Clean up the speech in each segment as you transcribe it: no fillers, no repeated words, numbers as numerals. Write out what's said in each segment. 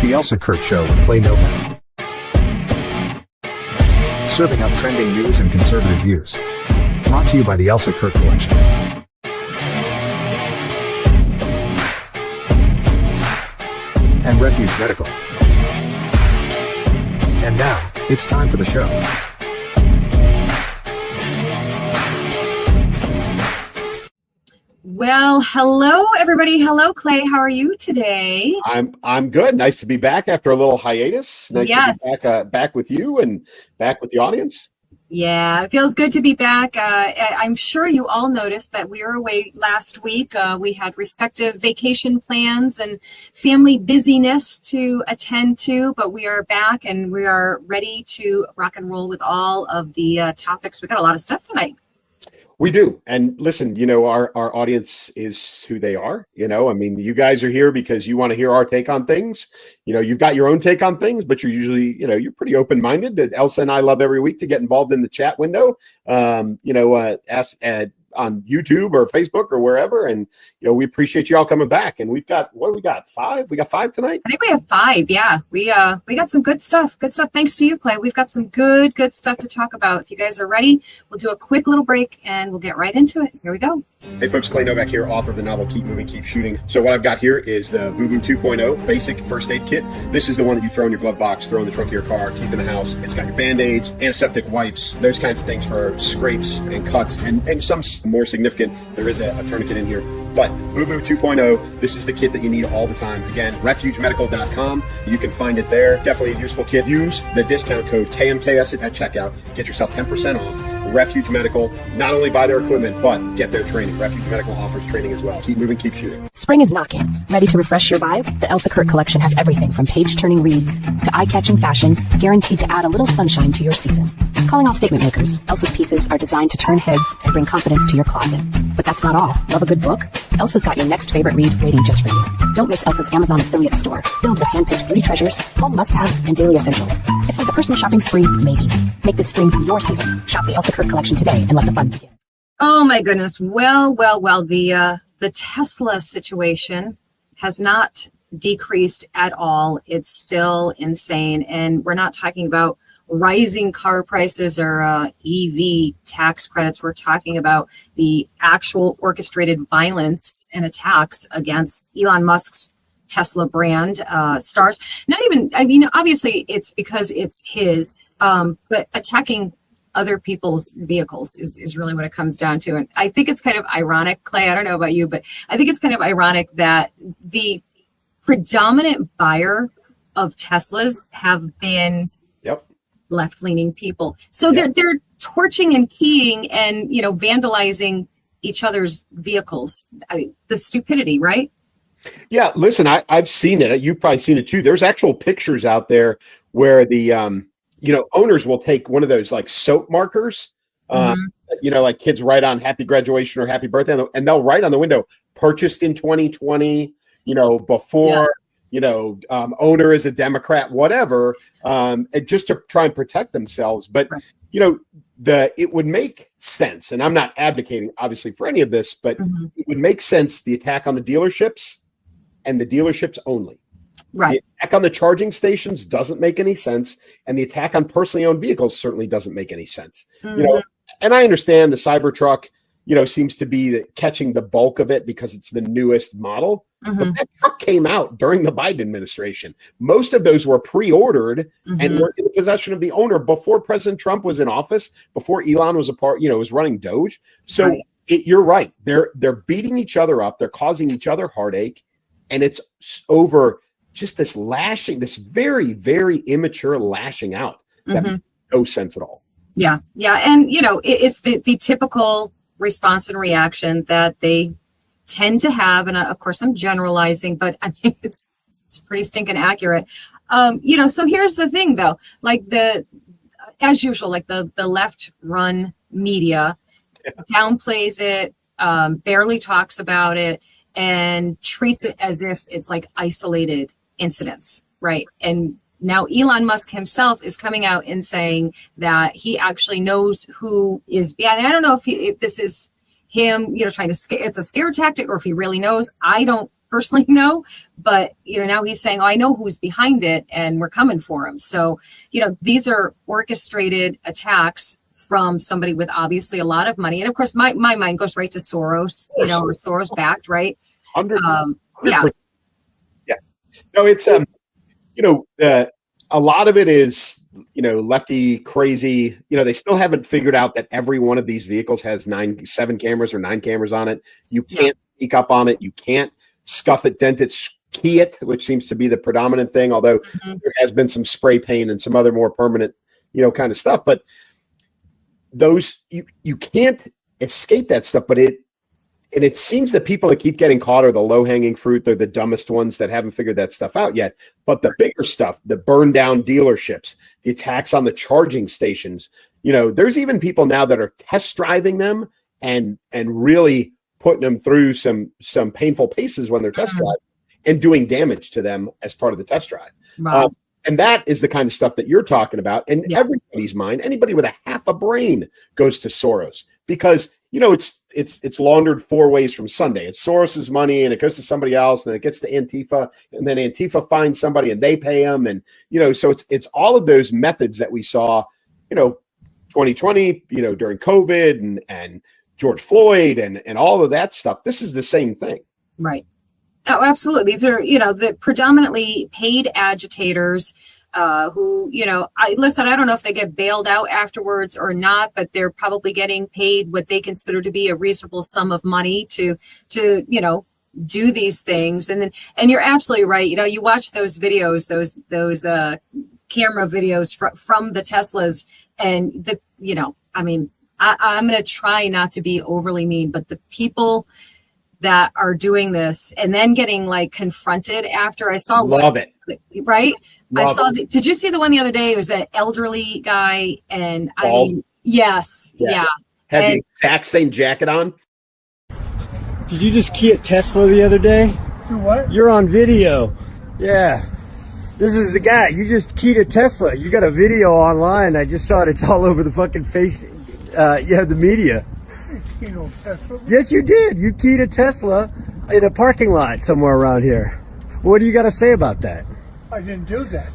The Elsa Show with Clay Novak. Serving up trending news and conservative views. Brought to you by the Elsa Collection. And Refuge Medical. And now, it's time for the show. Well, hello, everybody. Hello, Clay. How are you today? I'm good. Nice to be back after a little hiatus. Nice to be back with you and back with the audience. Yeah, it feels good to be back. I'm sure you all noticed that we were away last week. We had respective vacation plans and family busyness to attend to, but we are back and we are ready to rock and roll with all of the topics. We got a lot of stuff tonight. We do. And listen, our audience is who they are. I mean, you guys are here because you want to hear our take on things. You've got your own take on things, but you're usually, you're pretty open-minded. Elsa and I love every week to get involved in the chat window, ask on YouTube or Facebook or wherever. And, we appreciate you all coming back. And we've got, what do we got? 5? We got 5 tonight? I think we have 5. Yeah. We got some good stuff. Good stuff. Thanks to you, Clay. We've got some good stuff to talk about. If you guys are ready, we'll do a quick little break and we'll get right into it. Here we go. Hey folks, Clay Novak here, author of the novel Keep Moving, Keep Shooting. So what I've got here is the Boo Boo 2.0 basic first aid kit. This is the one that you throw in your glove box, throw in the trunk of your car, keep in the house. It's got your Band-Aids, antiseptic wipes, those kinds of things for scrapes and cuts, and some more significant. There is a tourniquet in here. But Boo Boo 2.0, this is the kit that you need all the time. Again, refugemedical.com. You can find it there. Definitely a useful kit. Use the discount code KMKS at checkout. Get yourself 10% off. Refuge Medical, not only buy their equipment, but get their training. Refuge Medical offers training as well. Keep moving, keep shooting. Spring is knocking. Ready to refresh your vibe? The Elsa Collection has everything from page-turning reads to eye-catching fashion, guaranteed to add a little sunshine to your season. Calling all statement makers, Elsa's pieces are designed to turn heads and bring confidence to your closet. But that's not all. Love a good book? Elsa's got your next favorite read waiting just for you. Don't miss Elsa's Amazon affiliate store, filled with hand-picked beauty treasures, home must-haves, and daily essentials. It's like a personal shopping spree made easy. Make this spring your season. Shop the Elsa Collection today and let the fun begin. Oh my goodness. Well, the Tesla situation has not decreased at all. It's still insane. And we're not talking about rising car prices or EV tax credits. We're talking about the actual orchestrated violence and attacks against Elon Musk's Tesla brand stars. Not even, obviously it's because it's his, but attacking other people's vehicles is really what it comes down to. And I think it's kind of ironic, Clay, I don't know about you, but I think it's kind of ironic that the predominant buyer of Teslas have been left-leaning people. So they're torching and keying and, vandalizing each other's vehicles. I mean, the stupidity, right? Yeah, listen, I've seen it. You've probably seen it too. There's actual pictures out there where the, owners will take one of those like soap markers, like kids write on happy graduation or happy birthday, and they'll write on the window, purchased in 2020, before, owner is a Democrat, whatever, and just to try and protect themselves. But, it would make sense, and I'm not advocating obviously for any of this, but it would make sense, the attack on the dealerships and the dealerships only. Right. The attack on the charging stations doesn't make any sense, and the attack on personally owned vehicles certainly doesn't make any sense. And I understand the Cybertruck, seems to be catching the bulk of it because it's the newest model. But that truck came out during the Biden administration. Most of those were pre-ordered and were in the possession of the owner before President Trump was in office, before Elon was was running Doge. So you're right. They're beating each other up. They're causing each other heartache, and it's over just this lashing, this very, very immature lashing out that makes no sense at all. Yeah. And, it's the typical response and reaction that they tend to have. And of course, I'm generalizing, but I mean, it's pretty stinking accurate. So here's the thing, though, like as usual, like the left run media downplays it, barely talks about it, and treats it as if it's like isolated incidents, right? And now Elon Musk himself is coming out and saying that he actually knows who is bad. And I don't know if this is him, trying to scare, it's a scare tactic, or if he really knows. I don't personally know, but now he's saying, oh, I know who's behind it and we're coming for him. So, these are orchestrated attacks from somebody with obviously a lot of money. And of course, my mind goes right to Soros, or Soros backed, right? 100%. Yeah. Yeah. No, it's, a lot of it is, lefty crazy. They still haven't figured out that every one of these vehicles has 7 cameras or 9 cameras on it. You can't sneak up on it. You can't scuff it, dent it, key it, which seems to be the predominant thing, although there has been some spray paint and some other more permanent, kind of stuff. But those, you can't escape that stuff. But it seems that people that keep getting caught are the low-hanging fruit. They're the dumbest ones that haven't figured that stuff out yet. But the bigger stuff, the burn down dealerships, the attacks on the charging stations, there's even people now that are test driving them and really putting them through some painful paces when they're test driving and doing damage to them as part of the test drive. Right. And that is the kind of stuff that you're talking about. And everybody's mind, anybody with a half a brain goes to Soros because, it's laundered 4 ways from Sunday. It's Soros's money and it goes to somebody else and then it ges to Antifa and then Antifa finds somebody and they pay them. And, so it's all of those methods that we saw, 2020, during COVID and George Floyd and all of that stuff. This is the same thing. Right. Oh, absolutely. These are, the predominantly paid agitators who, I don't know if they get bailed out afterwards or not, but they're probably getting paid what they consider to be a reasonable sum of money to do these things. And you're absolutely right. You watch those videos, those camera videos from the Teslas and I'm going to try not to be overly mean, but the people that are doing this and then getting confronted after I saw it. Right. Love I saw did you see the one the other day? It was that elderly guy. And yes. Yeah. Had the exact same jacket on. Did you just key a Tesla the other day? Do what? You're on video. Yeah. This is the guy. You just keyed a Tesla. You got a video online. I just saw it. It's all over the fucking face. The media. You know, Tesla. Yes, you did. You keyed a Tesla in a parking lot somewhere around here. What do you got to say about that? I didn't do that.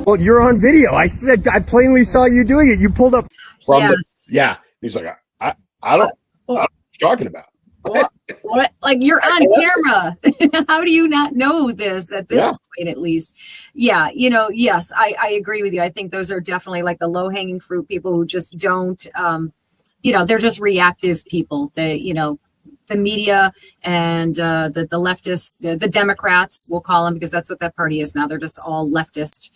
Well, you're on video. I said I plainly saw you doing it. You pulled up from He's like, I don't know what you're talking about. What? Like, you're on camera. How do you not know this at this point, at least? Yeah. Yes, I agree with you. I think those are definitely like the low hanging fruit people who just don't, they're just reactive people. The media and the leftist, the Democrats, we'll call them, because that's what that party is now. They're just all leftist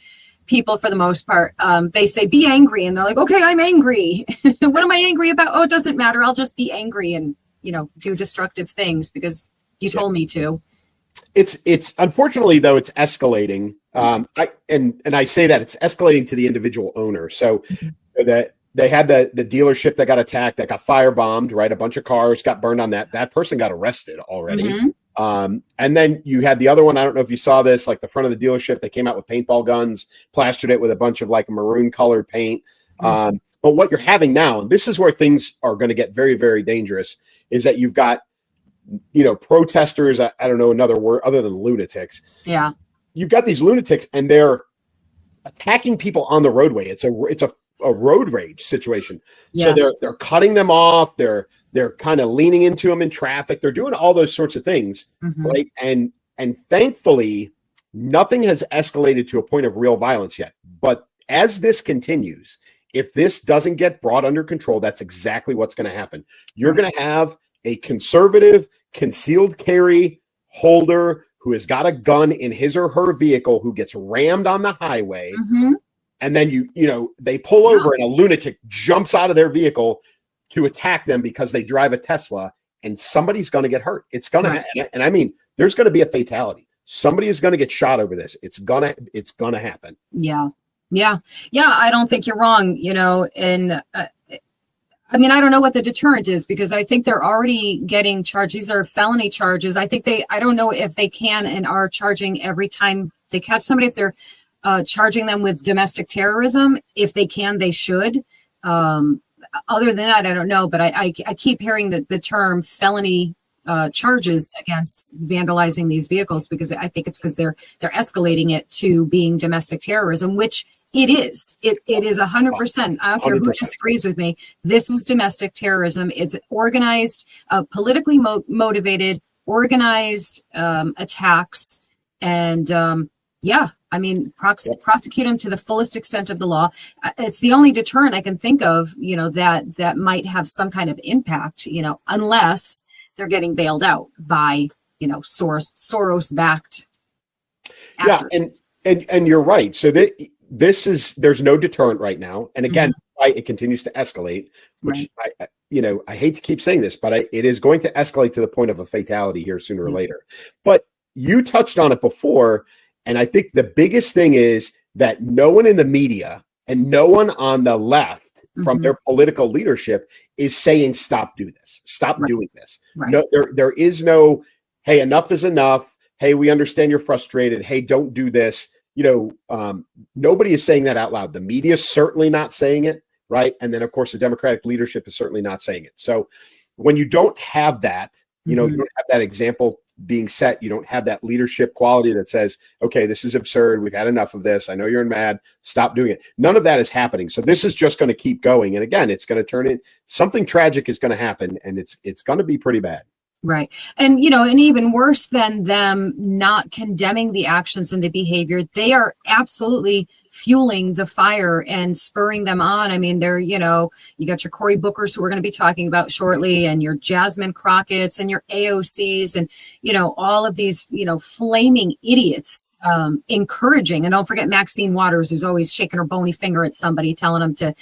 people for the most part. They say, be angry. And they're like, okay, I'm angry. What am I angry about? Oh, it doesn't matter. I'll just be angry and, do destructive things because you told me to. It's unfortunately, though, it's escalating. I say that it's escalating to the individual owner. So that they had the dealership that got attacked, that got firebombed, right? A bunch of cars got burned on that. That person got arrested already. Mm-hmm. And then you had the other one. I don't know if you saw this, like the front of the dealership, they came out with paintball guns, plastered it with a bunch of like maroon colored paint. Mm-hmm. But what you're having now, and this is where things are going to get very, very dangerous, is that you've got, protesters. I don't know another word other than lunatics. Yeah. You've got these lunatics and they're attacking people on the roadway. It's a road rage situation. Yes. So they're cutting them off. They're kind of leaning into them in traffic. They're doing all those sorts of things. Mm-hmm. Right. And thankfully nothing has escalated to a point of real violence yet. But as this continues, if this doesn't get brought under control, that's exactly what's going to happen. You're going to have a conservative concealed carry holder who has got a gun in his or her vehicle who gets rammed on the highway. Mm-hmm. And then they pull over and a lunatic jumps out of their vehicle to attack them because they drive a Tesla, and somebody's going to get hurt. It's going to, and I mean, there's going to be a fatality. somebody is going to get shot over this. It's gonna happen. Yeah. I don't think you're wrong, and I mean, I don't know what the deterrent is, because I think they're already getting charged. These are felony charges. I don't know if they can and are charging every time they catch somebody, if they're charging them with domestic terrorism. If they can, they should. Other than that, I don't know. But I keep hearing the term felony charges against vandalizing these vehicles, because I think it's because they're escalating it to being domestic terrorism, which it is. It is 100%. I don't care who disagrees with me. This is domestic terrorism. It's organized, politically motivated, organized attacks. And I mean, prosecute them to the fullest extent of the law. It's the only deterrent I can think of, that might have some kind of impact, unless they're getting bailed out by, Soros-backed actors. Yeah, and you're right. So there's no deterrent right now. And again, it continues to escalate, which I hate to keep saying this, but it is going to escalate to the point of a fatality here sooner or later. But you touched on it before. And I think the biggest thing is that no one in the media and no one on the left from their political leadership is saying, stop doing this. Stop doing this. Right. No, there is no, hey, enough is enough. Hey, we understand you're frustrated. Hey, don't do this. Nobody is saying that out loud. The media is certainly not saying it, right? And then, of course, the Democratic leadership is certainly not saying it. So when you don't have that, you don't have that example being set, you don't have that leadership quality that says, okay, this is absurd. We've had enough of this. I know you're mad. Stop doing it. None of that is happening. So this is just going to keep going. And again, it's going to turn in something tragic is going to happen, and it's going to be pretty bad. Right. And, and even worse than them not condemning the actions and the behavior, they are absolutely fueling the fire and spurring them on. I mean, you got your Cory Bookers, who we're going to be talking about shortly, and your Jasmine Crockett's and your AOC's, and, all of these, flaming idiots encouraging. And don't forget Maxine Waters, who's always shaking her bony finger at somebody, telling them to,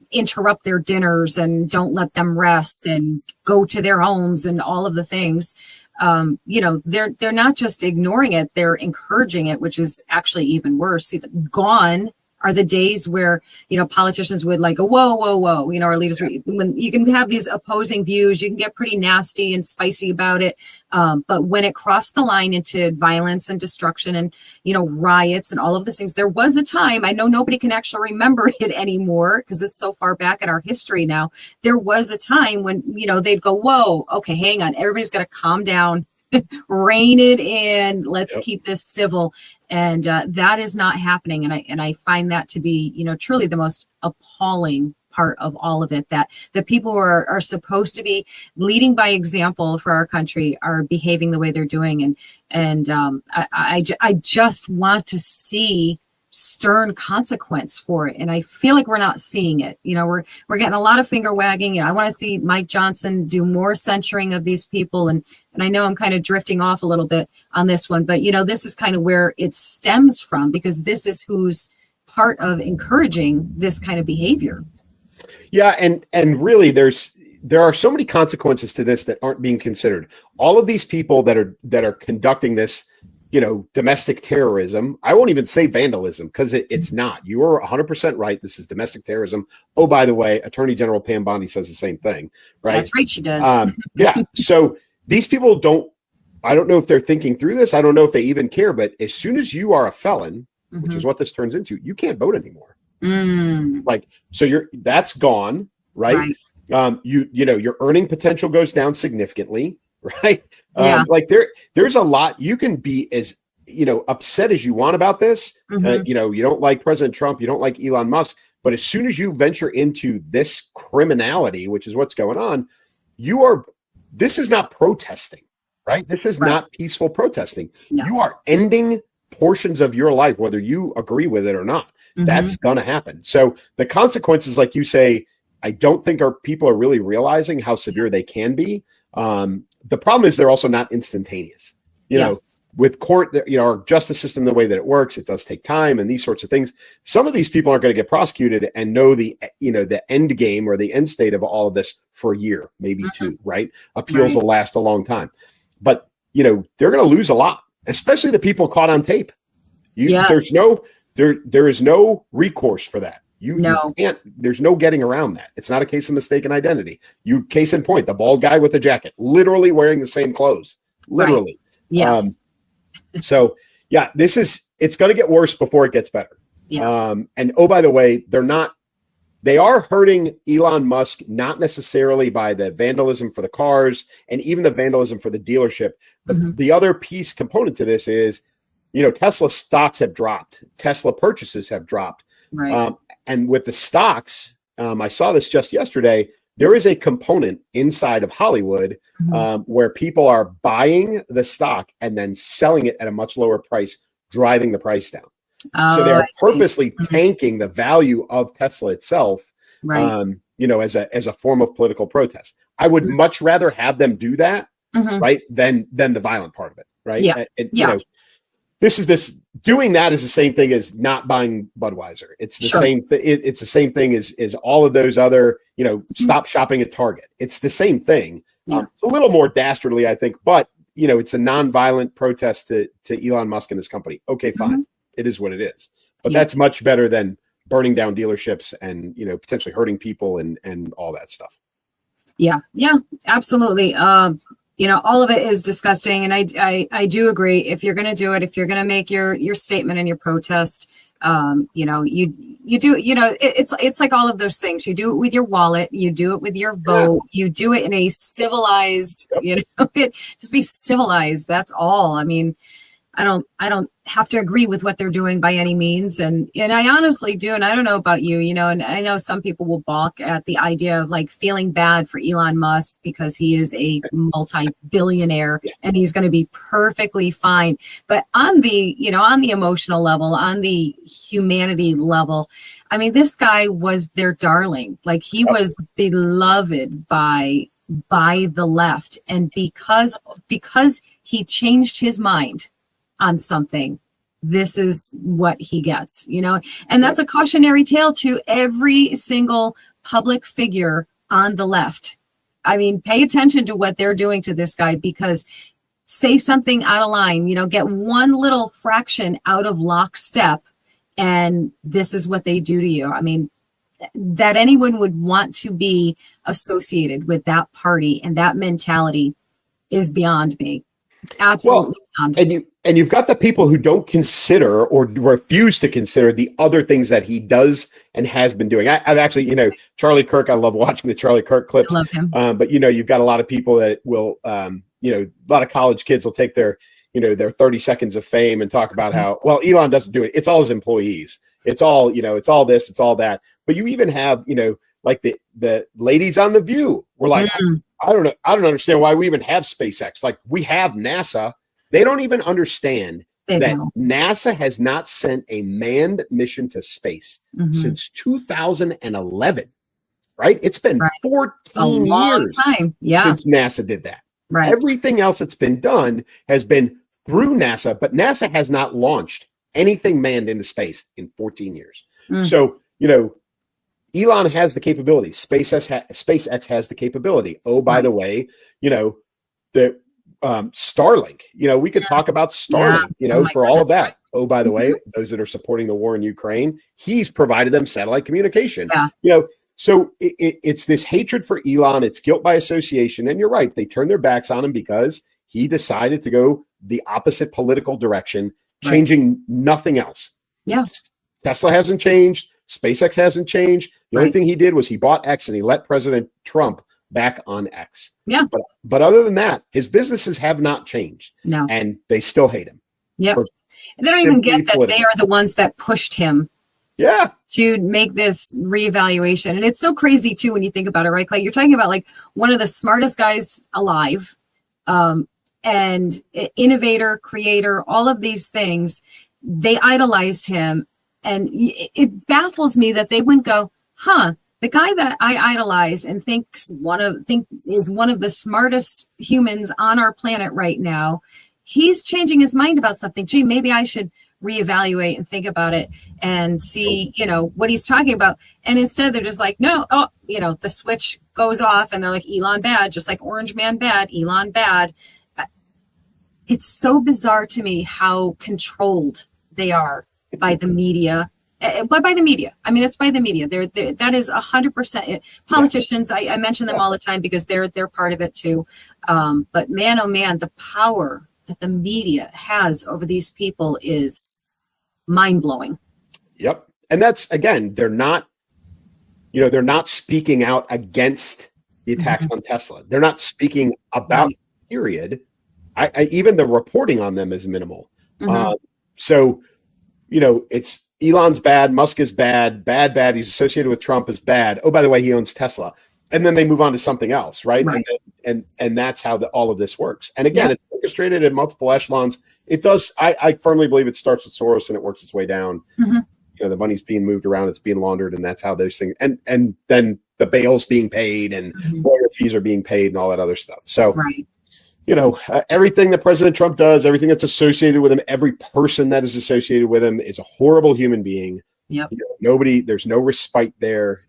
interrupt their dinners and don't let them rest and go to their homes and all of the things. They're not just ignoring it, they're encouraging it, which is actually even worse. Gone are the days where, politicians would like, whoa, our leaders, when you can have these opposing views, you can get pretty nasty and spicy about it. But when it crossed the line into violence and destruction and, riots and all of these things, there was a time, I know nobody can actually remember it anymore because it's so far back in our history now. There was a time when, they'd go, whoa, okay, hang on, everybody's got to calm down. Rein it in. Let's keep this civil, and that is not happening. And I find that to be, truly the most appalling part of all of it. That the people who are supposed to be leading by example for our country are behaving the way they're doing, and I just want to see stern consequence for it, and I feel like we're not seeing it. We're getting a lot of finger wagging. I want to see Mike Johnson do more censuring of these people, and I know I'm kind of drifting off a little bit on this one, but this is kind of where it stems from, because this is who's part of encouraging this kind of behavior. Yeah, and really there are so many consequences to this that aren't being considered. All of these people that are conducting this, domestic terrorism. I won't even say vandalism, because it's not. You are 100% right. This is domestic terrorism. Oh, by the way, Attorney General Pam Bondi says the same thing, right? That's right, she does. Yeah. So these people I don't know if they're thinking through this. I don't know if they even care. But as soon as you are a felon, which is what this turns into, you can't vote anymore. So that's gone, right? Your earning potential goes down significantly. Right. There's a lot. You can be as, upset as you want about this. You don't like President Trump. You don't like Elon Musk. But as soon as you venture into this criminality, which is what's going on, this is not protesting, right? This is not peaceful protesting. No. You are ending portions of your life, whether you agree with it or not. That's going to happen. So the consequences, like you say, I don't think people are really realizing how severe they can be. The problem is they're also not instantaneous. With court, our justice system, the way that it works, it does take time and these sorts of things. Some of these people aren't going to get prosecuted and know the end game or the end state of all of this for a year, maybe two, right? Appeals will last a long time. But, they're going to lose a lot, especially the people caught on tape. Yes. There is no recourse for that. You No. can't, there's no getting around that. It's not a case of mistaken identity. Case in point, the bald guy with the jacket, literally wearing the same clothes, literally. Right. Yes. So yeah, it's going to get worse before it gets better. Yeah. And oh, by the way, they are hurting Elon Musk, not necessarily by the vandalism for the cars and even the vandalism for the dealership. The other piece component to this is, Tesla stocks have dropped. Tesla purchases have dropped. Right. And with the stocks, I saw this just yesterday, there is a component inside of Hollywood where people are buying the stock and then selling it at a much lower price, driving the price down. So they're purposely tanking the value of Tesla itself, right. As a form of political protest. I would much rather have them do that, right, than the violent part of it, right? Yeah. Doing that is the same thing as not buying Budweiser. It's the same thing. It's the same thing as all of those other, stop shopping at Target. It's the same thing. Yeah. It's a little more dastardly, I think, but it's a non-violent protest to Elon Musk and his company. Okay, fine. It is what it is. But that's much better than burning down dealerships and, potentially hurting people and all that stuff. Yeah. Yeah, absolutely. All of it is disgusting. And I do agree. If you're going to do it, if you're going to make your statement and your protest, you do, it's like all of those things. You do it with your wallet, you do it with your vote, you do it in a civilized, just be civilized. That's all. I mean, I don't have to agree with what they're doing by any means. And I honestly do. And I don't know about you, and I know some people will balk at the idea of like feeling bad for Elon Musk because he is a multi-billionaire and he's going to be perfectly fine. But on the emotional level, on the humanity level, I mean, this guy was their darling. Like he was beloved by the left. And because he changed his mind on something, this is what he gets, and that's a cautionary tale to every single public figure on the left. I mean, pay attention to what they're doing to this guy, because say something out of line, get one little fraction out of lockstep, and this is what they do to you. I mean, that anyone would want to be associated with that party and that mentality is beyond me. Absolutely beyond. And you've got the people who don't consider or refuse to consider the other things that he does and has been doing. I've actually, Charlie Kirk, I love watching the Charlie Kirk clips. I love him. But, you've got a lot of people that will, a lot of college kids will take their 30 seconds of fame and talk about how, well, Elon doesn't do it. It's all his employees. It's all, it's all this, it's all that. But you even have, like the ladies on The View were like, I don't understand why we even have SpaceX. Like, we have NASA. They don't even understand that NASA has not sent a manned mission to space since 2011, right? It's been 14 years since NASA did that. Right. Everything else that's been done has been through NASA, but NASA has not launched anything manned into space in 14 years. So, Elon has the capability. SpaceX has the capability. Oh, by the way, the Starlink. We could talk about Starlink. For all of that. Right. Oh, by the way, those that are supporting the war in Ukraine, he's provided them satellite communication. So it's this hatred for Elon. It's guilt by association. And you're right. They turned their backs on him because he decided to go the opposite political direction, changing nothing else. Yeah. Tesla hasn't changed. SpaceX hasn't changed. The only thing he did was he bought X and he let President Trump back on X. Yeah. But other than that, his businesses have not changed. No. And they still hate him. Yep. And they don't even get that they are the ones that pushed him. Yeah. To make this reevaluation. And it's so crazy too when you think about it, right? Like you're talking about like one of the smartest guys alive, and innovator, creator, all of these things. They idolized him. And it baffles me that they wouldn't go, the guy that I idolize and think is one of the smartest humans on our planet right now, he's changing his mind about something. Gee, maybe I should reevaluate and think about it and see, what he's talking about. And instead they're just like, no, the switch goes off and they're like, Elon bad, just like Orange Man bad, Elon bad. it's so bizarre to me how controlled they are by the media. But by the media, I mean, it's by the media. That is 100%. Politicians, I mention them all the time because they're part of it too. But man, oh man, the power that the media has over these people is mind blowing. Yep, and that's, again, they're not speaking out against the attacks on Tesla. They're not speaking about period. I even the reporting on them is minimal. So, it's Elon's bad, Musk is bad, he's associated with Trump is bad. Oh, by the way, he owns Tesla. And then they move on to something else, right? And that's how all of this works. And again, it's orchestrated at multiple echelons. It does, I firmly believe it starts with Soros and it works its way down. The money's being moved around, it's being laundered, and that's how those things, and then the bail's being paid and lawyer fees are being paid and all that other stuff. So everything that President Trump does, everything that's associated with him, every person that is associated with him is a horrible human being. There's no respite there.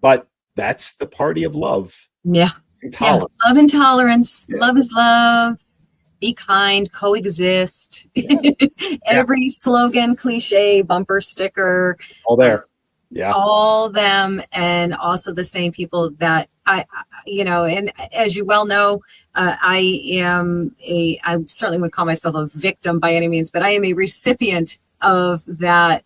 But that's the party of love. Love and tolerance. Love is love. Be kind, coexist. Every slogan, cliche, bumper sticker. All there. All them, and also the same people that and as you well know, I certainly would call myself a victim by any means, but I am a recipient of that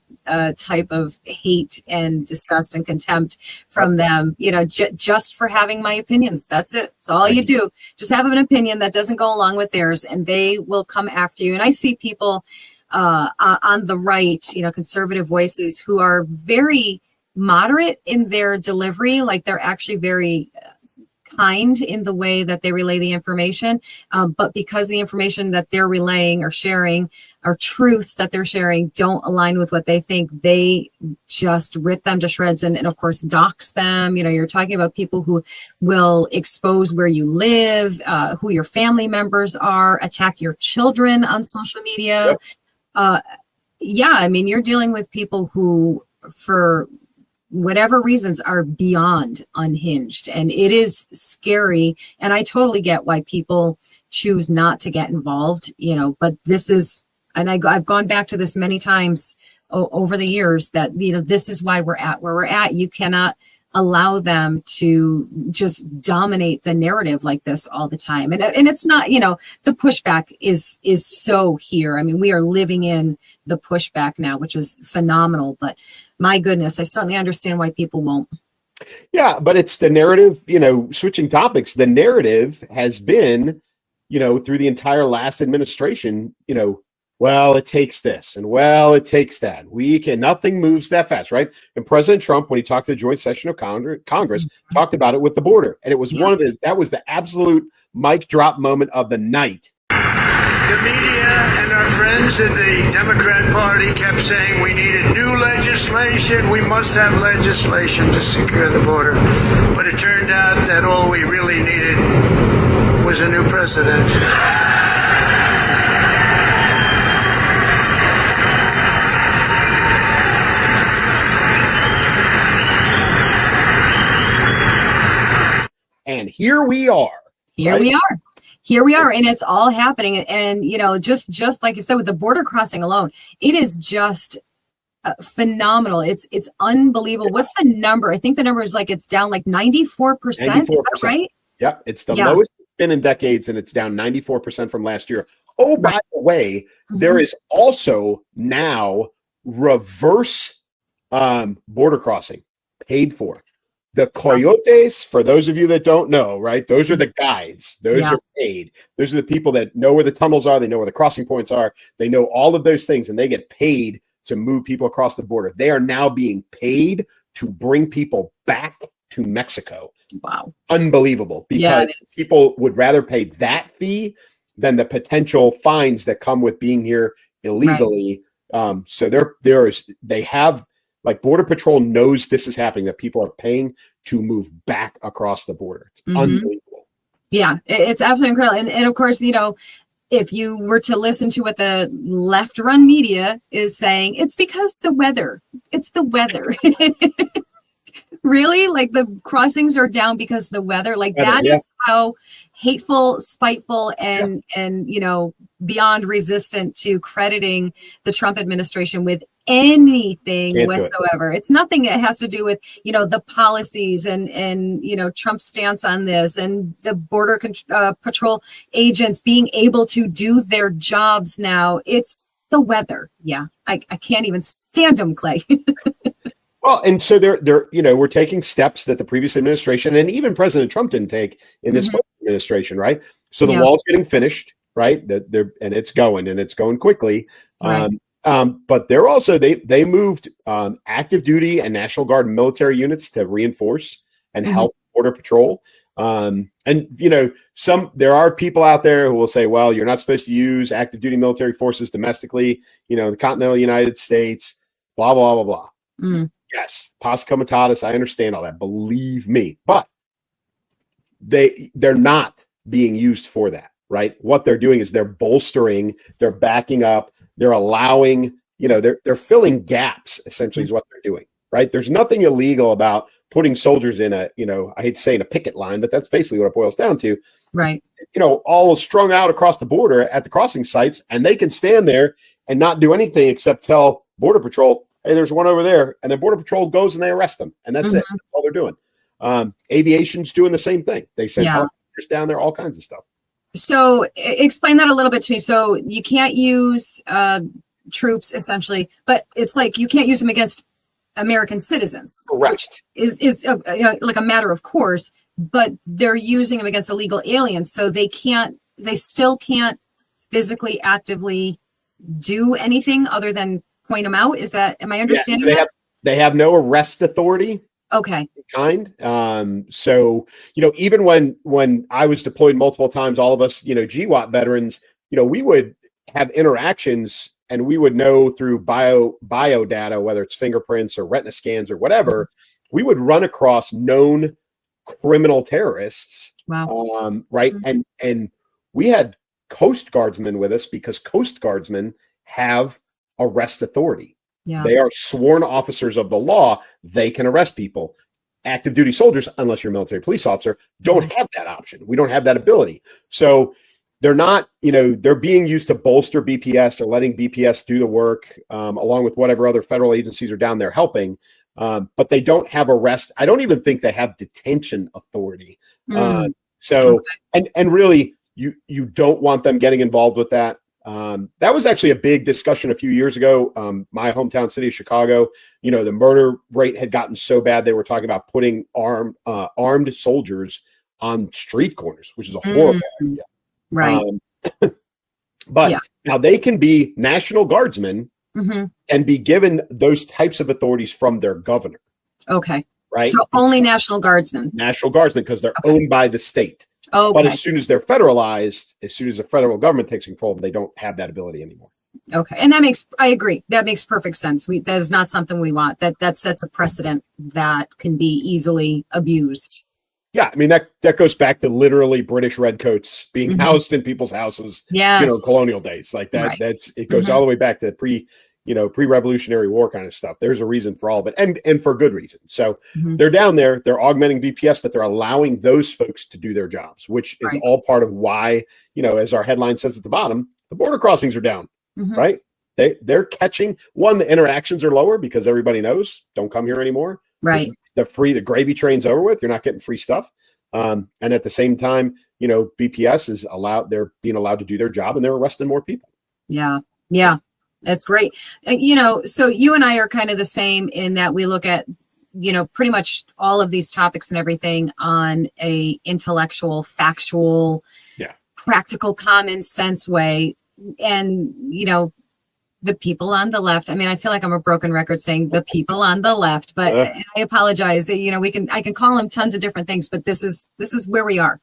type of hate and disgust and contempt from them, just for having my opinions. That's it. It's all you do. Just have an opinion that doesn't go along with theirs, and they will come after you. And I see people on the right, conservative voices who are very moderate in their delivery, like they're actually very kind in the way that they relay the information, but because the information that they're relaying or sharing or truths that they're sharing don't align with what they think, they just rip them to shreds and of course dox them. You're talking about people who will expose where you live, who your family members are, attack your children on social media. You're dealing with people who, for whatever reasons, are beyond unhinged, and it is scary. And I totally get why people choose not to get involved, but this is, and I've gone back to this many times over the years, that, this is why we're at where we're at. You cannot allow them to just dominate the narrative like this all the time. And it's not, the pushback is so here. I mean, we are living in the pushback now, which is phenomenal, but my goodness, I certainly understand why people won't. Yeah, but it's the narrative, switching topics. The narrative has been, through the entire last administration, well, it takes this, and well, it takes that. Nothing moves that fast, right? And President Trump, when he talked to the joint session of Congress, talked about it with the border. And it was that was the absolute mic drop moment of the night. The media and our friends in the Democrat Party kept saying we needed new legislation. We must have legislation to secure the border. But it turned out that all we really needed was a new president. And here we are. Here we are. And it's all happening. And, just like you said, with the border crossing alone, it is just phenomenal. It's unbelievable. What's the number? I think the number is it's down 94%. 94%. Is that right? Yep. It's the lowest it's been in decades, and it's down 94% from last year. Oh, by the way, there is also now reverse border crossing paid for. The coyotes, for those of you that don't know, right? Those are the guides. Those are paid. Those are the people that know where the tunnels are. They know where the crossing points are. They know all of those things, and they get paid to move people across the border. They are now being paid to bring people back to Mexico. Wow. Unbelievable. Because people would rather pay that fee than the potential fines that come with being here illegally. Right. So they have, Border Patrol knows this is happening, that people are paying to move back across the border. It's unbelievable. Yeah, it's absolutely incredible. And of course, if you were to listen to what the left-run media is saying, it's because the weather. It's the weather. Really? Like the crossings are down because the weather? Like that is how hateful, spiteful, and beyond resistant to crediting the Trump administration with anything whatsoever. It's nothing that has to do with, the policies and Trump's stance on this and the border patrol agents being able to do their jobs now. It's the weather. Yeah. I can't even stand them, Clay. Well, and so they're we're taking steps that the previous administration and even President Trump didn't take in this administration, right? So the wall's getting finished, right? And it's going quickly. Right. But they're also they moved active duty and National Guard military units to reinforce and help Border Patrol. And there are people out there who will say, well, you're not supposed to use active duty military forces domestically, the continental United States, blah, blah, blah, blah. Mm. Yes, pars comitatus, I understand all that, believe me, but they're not being used for that, right? What they're doing is they're bolstering, they're backing up, they're allowing, they're filling gaps, essentially is what they're doing, right? There's nothing illegal about putting soldiers in I hate to say in a picket line, but that's basically what it boils down to. Right. All strung out across the border at the crossing sites, and they can stand there and not do anything except tell Border Patrol, hey, there's one over there. And then Border Patrol goes and they arrest them. And that's it. That's all they're doing. Aviation's doing the same thing. They send helicopters down there, all kinds of stuff. So explain that a little bit to me. So you can't use troops essentially, but it's like you can't use them against American citizens. Correct. Which is like a matter of course, but they're using them against illegal aliens. So they still can't physically actively do anything other than point them out. Am I understanding that? They have no arrest authority. Okay. So, even when I was deployed multiple times, all of us, GWAT veterans, we would have interactions and we would know through bio data, whether it's fingerprints or retina scans or whatever, we would run across known criminal terrorists. Wow. Right. And we had Coast Guardsmen with us because Coast Guardsmen have arrest authority. Yeah. They are sworn officers of the law. They can arrest people. Active duty soldiers, unless you're a military police officer, don't have that option. We don't have that ability. So they're not, they're being used to bolster BPS. They're letting BPS do the work along with whatever other federal agencies are down there helping. But they don't have arrest. I don't even think they have detention authority. And really, you don't want them getting involved with that. That was actually a big discussion a few years ago. My hometown city of Chicago, the murder rate had gotten so bad they were talking about putting armed soldiers on street corners, which is a horrible idea. Right. But now they can be National Guardsmen and be given those types of authorities from their governor. Okay. Right. So only National Guardsmen. National Guardsmen, because they're owned by the state. Okay. But as soon as they're federalized, as soon as the federal government takes control, they don't have that ability anymore. Okay. And I agree. That makes perfect sense. That is not something we want. That sets a precedent that can be easily abused. Yeah. I mean, that goes back to literally British redcoats being housed in people's houses, colonial days like that. Right. It goes all the way back to pre-Revolutionary War kind of stuff. There's a reason for all of it, and for good reason. So they're down there, they're augmenting BPS, but they're allowing those folks to do their jobs, which is all part of why, as our headline says at the bottom, the border crossings are down, right? They're catching, the interactions are lower because everybody knows, don't come here anymore. Right. The gravy train's over with. You're not getting free stuff. And at the same time, BPS is they're being allowed to do their job and they're arresting more people. Yeah. Yeah. That's great. So you and I are kind of the same in that we look at, pretty much all of these topics and everything on a intellectual, factual, practical, common sense way. And, the people on the left, I mean, I feel like I'm a broken record saying the people on the left, but I apologize. I can call them tons of different things, but this is where we are.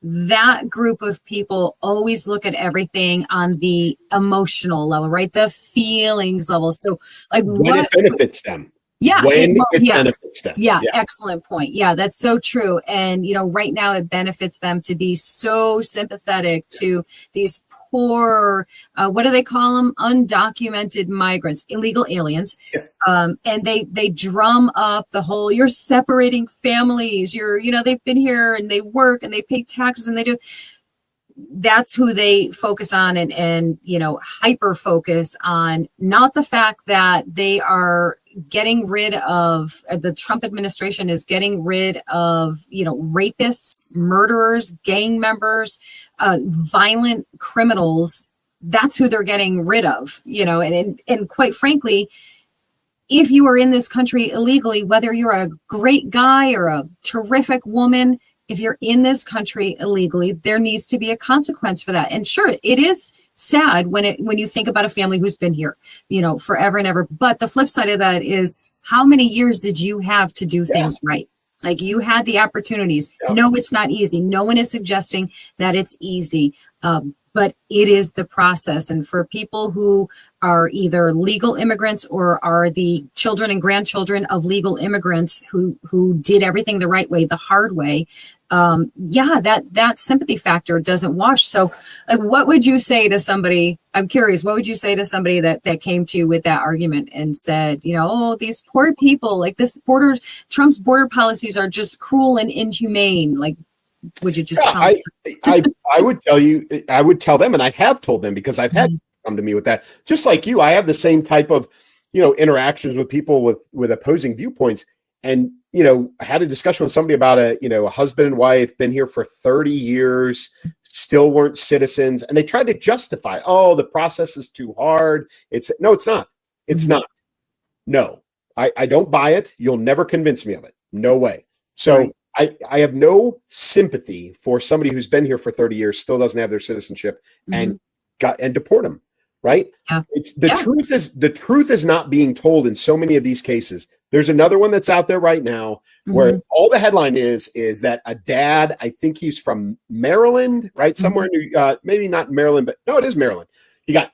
That group of people always look at everything on the emotional level, right? The feelings level. So like when it benefits them. Yeah. When it benefits them. Yeah. Excellent point. Yeah, that's so true. And, right now it benefits them to be so sympathetic to these poor, what do they call them? Undocumented migrants, illegal aliens. Yeah. And they drum up the whole, you're separating families, they've been here and they work and they pay taxes and they do. That's who they focus on and hyper focus on, not the fact that they are getting rid of, the Trump administration is getting rid of, rapists, murderers, gang members, violent criminals. That's who they're getting rid of, and quite frankly, if you are in this country illegally, whether you're a great guy or a terrific woman, if you're in this country illegally, there needs to be a consequence for that. And sure, it is sad when you think about a family who's been here, forever and ever. But the flip side of that is, how many years did you have to do things right? Like, you had the opportunities. Yeah. No, it's not easy. No one is suggesting that it's easy. But it is the process. And for people who are either legal immigrants or are the children and grandchildren of legal immigrants who did everything the right way, the hard way, that sympathy factor doesn't wash. So what would you say to somebody? I'm curious, what would you say to somebody that came to you with that argument and said, these poor people, like Trump's border policies are just cruel and inhumane? Like, would you just tell them? I would tell them, and I have told them, because I've had come to me with that. Just like you, I have the same type of, interactions with people with opposing viewpoints. And, I had a discussion with somebody about a husband and wife, been here for 30 years, still weren't citizens. And they tried to justify, the process is too hard. It's not. It's not. No, I don't buy it. You'll never convince me of it. No way. So right. I have no sympathy for somebody who's been here for 30 years, still doesn't have their citizenship, and deport them. Right. Yeah. The truth is not being told in so many of these cases. There's another one that's out there right now where all the headline is that a dad, I think he's from Maryland, right? Somewhere maybe not Maryland, but no, it is Maryland. He got,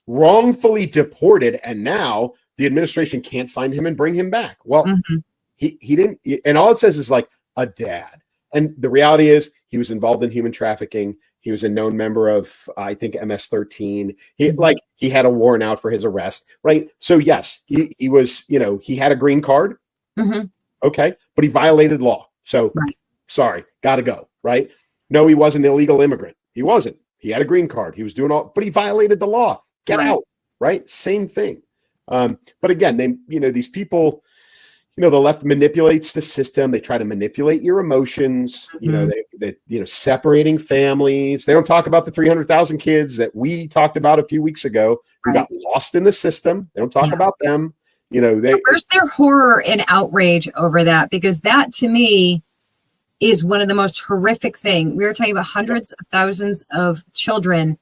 wrongfully deported, and now the administration can't find him and bring him back. Well, he didn't, and all it says is like a dad. And the reality is he was involved in human trafficking. He was a known member of, I think, MS-13. He had a warrant out for his arrest, right? So yes, he was, he had a green card. Okay, but he violated law. So sorry, gotta go, right? No, he wasn't an illegal immigrant. He wasn't. He had a green card. He was doing but he violated the law. Get out, right? Same thing. But again, these people, the left manipulates the system. They try to manipulate your emotions. They separating families. They don't talk about the 300,000 kids that we talked about a few weeks ago who got lost in the system. They don't talk about them. Where's their horror and outrage over that? Because that, to me, is one of the most horrific things. We were talking about hundreds of thousands of children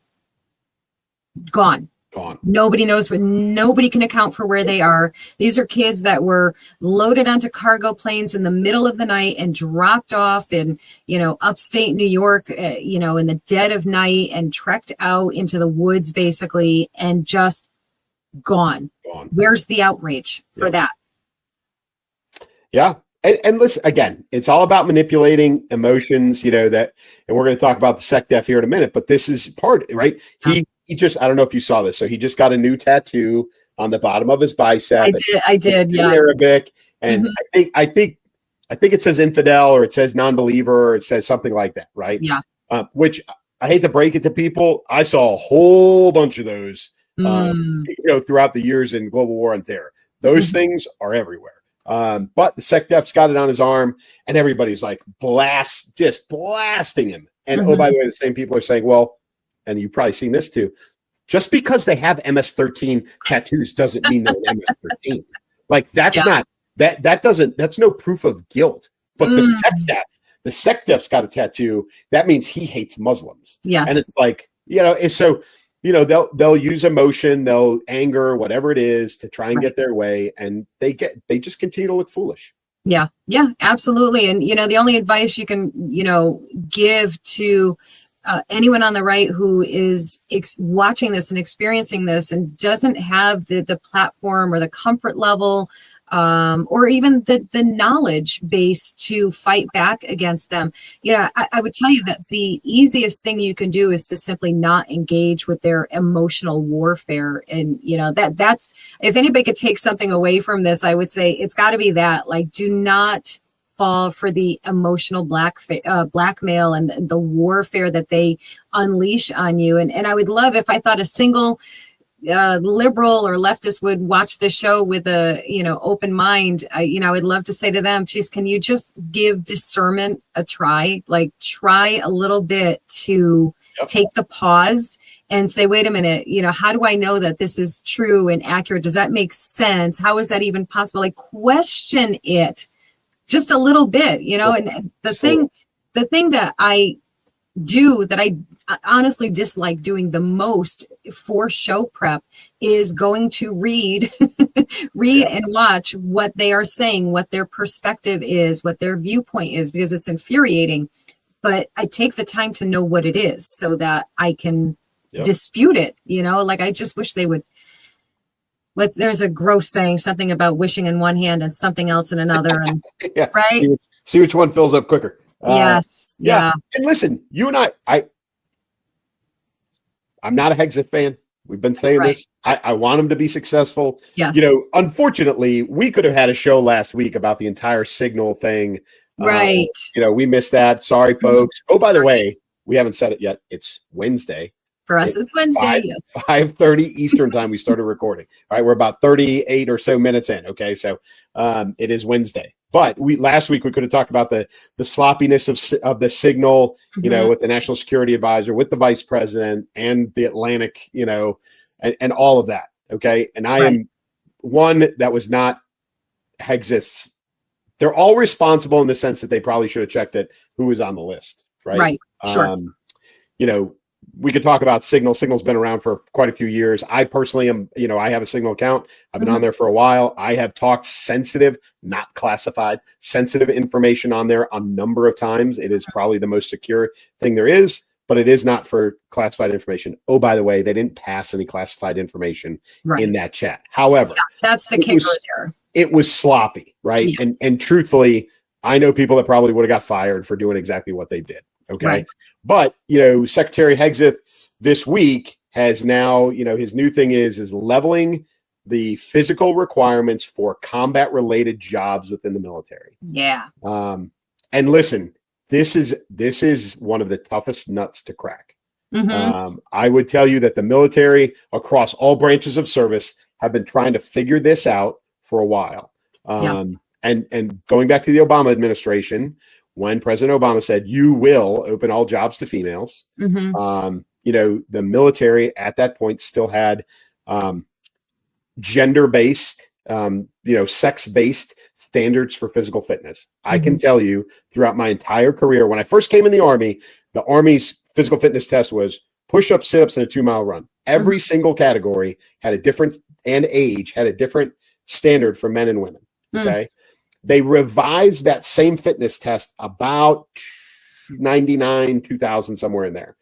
gone. Nobody knows nobody can account for where they are. These are kids that were loaded onto cargo planes in the middle of the night and dropped off in, upstate New York, in the dead of night, and trekked out into the woods basically, and just gone. Where's the outrage for that? Yeah. And listen, again, it's all about manipulating emotions, and we're going to talk about the SecDef here in a minute, but this is part, right? He just, I don't know if you saw this. So he just got a new tattoo on the bottom of his bicep. I did. Yeah. Arabic. And I think it says infidel, or it says non-believer, or it says something like that. Right. Yeah. Which I hate to break it to people. I saw a whole bunch of those, throughout the years in global war on terror. Those things are everywhere. But the SecDef's got it on his arm, and everybody's like just blasting him. And oh, by the way, the same people are saying, well, and you've probably seen this too, just because they have MS-13 tattoos doesn't mean they're MS-13. Like that's that's no proof of guilt. But the SecDef's got a tattoo. That means he hates Muslims. Yes. And it's like, so, they'll use emotion, they'll anger, whatever it is, to try and get their way. And they just continue to look foolish. Yeah. Yeah, absolutely. And, the only advice you can, give to anyone on the right who is watching this and experiencing this and doesn't have the platform or the comfort level or even the knowledge base to fight back against them. I would tell you that the easiest thing you can do is to simply not engage with their emotional warfare. And, that's, if anybody could take something away from this, I would say it's got to be that, like, do not fall for the emotional blackmail and the warfare that they unleash on you. And I would love if I thought a single liberal or leftist would watch the show with a open mind. I would love to say to them, geez, can you just give discernment a try? Like, try a little bit to take the pause and say, wait a minute, how do I know that this is true and accurate? Does that make sense? How is that even possible? Like, question it just a little bit, and the thing that I do that I honestly dislike doing the most for show prep is going to read and watch what they are saying, what their perspective is, what their viewpoint is, because it's infuriating. But I take the time to know what it is so that I can dispute it. Like, I just wish they would. There's a gross saying, something about wishing in one hand and something else in another, and right? See which one fills up quicker. Yes. Yeah. And listen, you and I'm not a Hegseth fan. We've been saying this. I want him to be successful. Yes. Unfortunately, we could have had a show last week about the entire Signal thing. Right. We missed that. Sorry, folks. Oh, by the way, we haven't said it yet. It's Wednesday. For us, it's Wednesday. Yes. 5:30 Eastern time. We started recording. All right, we're about 38 or so minutes in. Okay, so it is Wednesday. But last week we could have talked about the sloppiness of the Signal, with the National Security Advisor, with the Vice President, and the Atlantic, and all of that. Okay, and I am one that was not Hegseth's. They're all responsible in the sense that they probably should have checked it who was on the list. Right. Sure. We could talk about Signal. Signal's been around for quite a few years. I personally am, I have a Signal account. I've been on there for a while. I have talked sensitive, not classified, sensitive information on there a number of times. It is probably the most secure thing there is, but it is not for classified information. Oh, by the way, they didn't pass any classified information in that chat. However, that's the kicker there. It was sloppy, right? Yeah. And truthfully, I know people that probably would have got fired for doing exactly what they did. Okay. Right. But, Secretary Hegseth this week has now, his new thing is leveling the physical requirements for combat related jobs within the military. Yeah. And listen, this is one of the toughest nuts to crack. I would tell you that the military across all branches of service have been trying to figure this out for a while. And going back to the Obama administration, when President Obama said, you will open all jobs to females, the military at that point still had gender-based, sex-based standards for physical fitness. I can tell you throughout my entire career, when I first came in the Army's physical fitness test was push-ups, sit-ups, and a 2-mile run. Every single category had a different, and age had a different standard for men and women. Okay. They revised that same fitness test about 99, 2000, somewhere in there.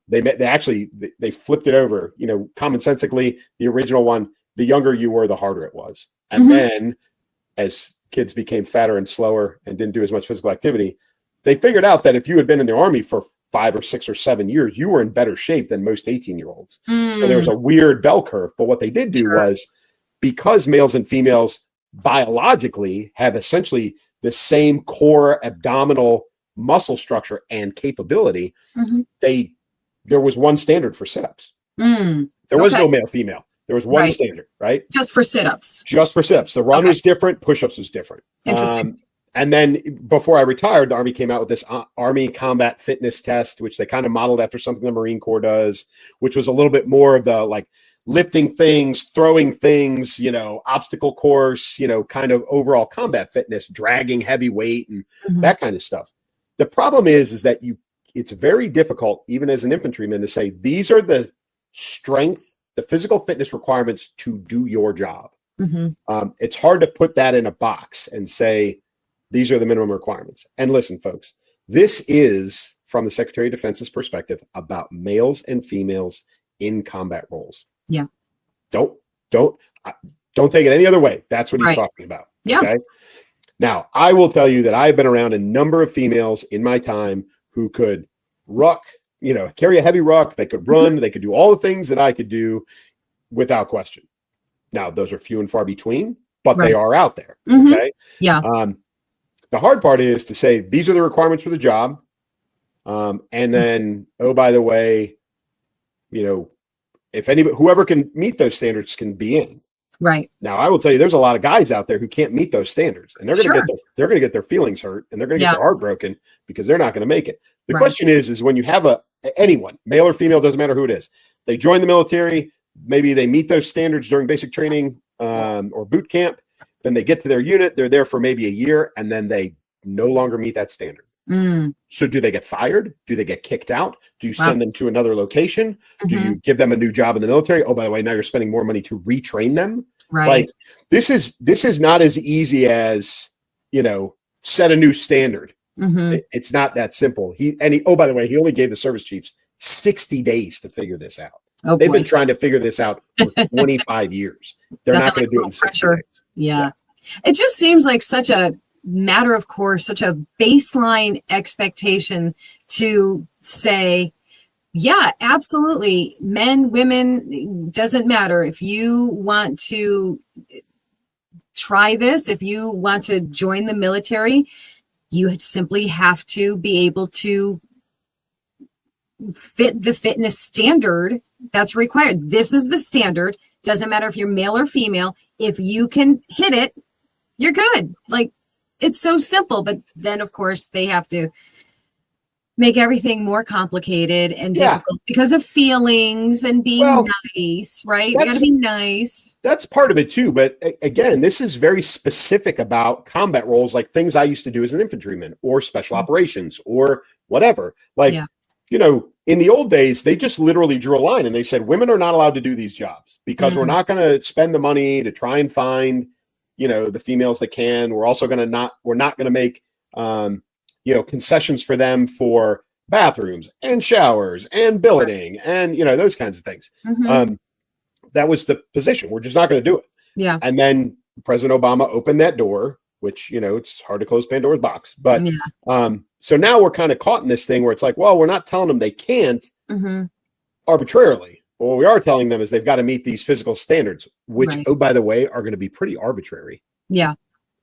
They flipped it over, commonsensically, the original one, the younger you were, the harder it was. And then as kids became fatter and slower and didn't do as much physical activity, they figured out that if you had been in the Army for 5 or 6 or 7 years, you were in better shape than most 18-year-olds. So there was a weird bell curve. But what they did do was, because males and females biologically have essentially the same core abdominal muscle structure and capability, there was one standard for sit-ups. There was no male female. There was one standard, right? Just for sit-ups. The run was different. Push-ups was different. Interesting. And then before I retired, the Army came out with this Army combat fitness test, which they kind of modeled after something the Marine Corps does, which was a little bit more of the like lifting things, throwing things, obstacle course, kind of overall combat fitness, dragging heavy weight and that kind of stuff. The problem is that it's very difficult, even as an infantryman, to say, these are the strength, the physical fitness requirements to do your job. It's hard to put that in a box and say, these are the minimum requirements. And listen, folks, this is from the Secretary of Defense's perspective about males and females in combat roles. Yeah. Don't take it any other way. That's what he's talking about. Yeah. Okay. Now, I will tell you that I've been around a number of females in my time who could ruck, carry a heavy ruck. They could run. They could do all the things that I could do without question. Now, those are few and far between, but they are out there. Okay. Yeah. The hard part is to say, these are the requirements for the job. And then, oh, by the way, if whoever can meet those standards can be in. Right. Now, I will tell you, there's a lot of guys out there who can't meet those standards, and they're going to get their feelings hurt, and they're going to get their heart broken because they're not going to make it. The question is when you have anyone, male or female, doesn't matter who it is, they join the military, maybe they meet those standards during basic training or boot camp, then they get to their unit, they're there for maybe a year, and then they no longer meet that standard. So do they get fired? Do they get kicked out? Do you send them to another location? Do you give them a new job in the military? Oh, by the way, now you're spending more money to retrain them. Right. Like this is not as easy as, set a new standard. It's not that simple. By the way, he only gave the service chiefs 60 days to figure this out. Oh, They've been trying to figure this out for 25 years. They're not going to do it in 60 days. Yeah. It just seems like such a matter of course, such a baseline expectation to say, yeah, absolutely. Men, women, doesn't matter. If you want to try this, if you want to join the military, you simply have to be able to fit the fitness standard that's required. This is the standard. Doesn't matter if you're male or female. If you can hit it, you're good. Like, it's so simple, but then of course they have to make everything more complicated and difficult because of feelings and being nice, right? We gotta be nice. That's part of it too. But again, this is very specific about combat roles, like things I used to do as an infantryman or special operations or whatever. Like, in the old days, they just literally drew a line and they said, women are not allowed to do these jobs because we're not going to spend the money to try and find the females that can. We're also we're not going to make, concessions for them for bathrooms and showers and billeting and, those kinds of things. That was the position. We're just not going to do it. Yeah. And then President Obama opened that door, which, it's hard to close Pandora's box. But so now we're kind of caught in this thing where it's like, well, we're not telling them they can't arbitrarily. What we are telling them is they've got to meet these physical standards, which, oh, by the way, are going to be pretty arbitrary. Yeah.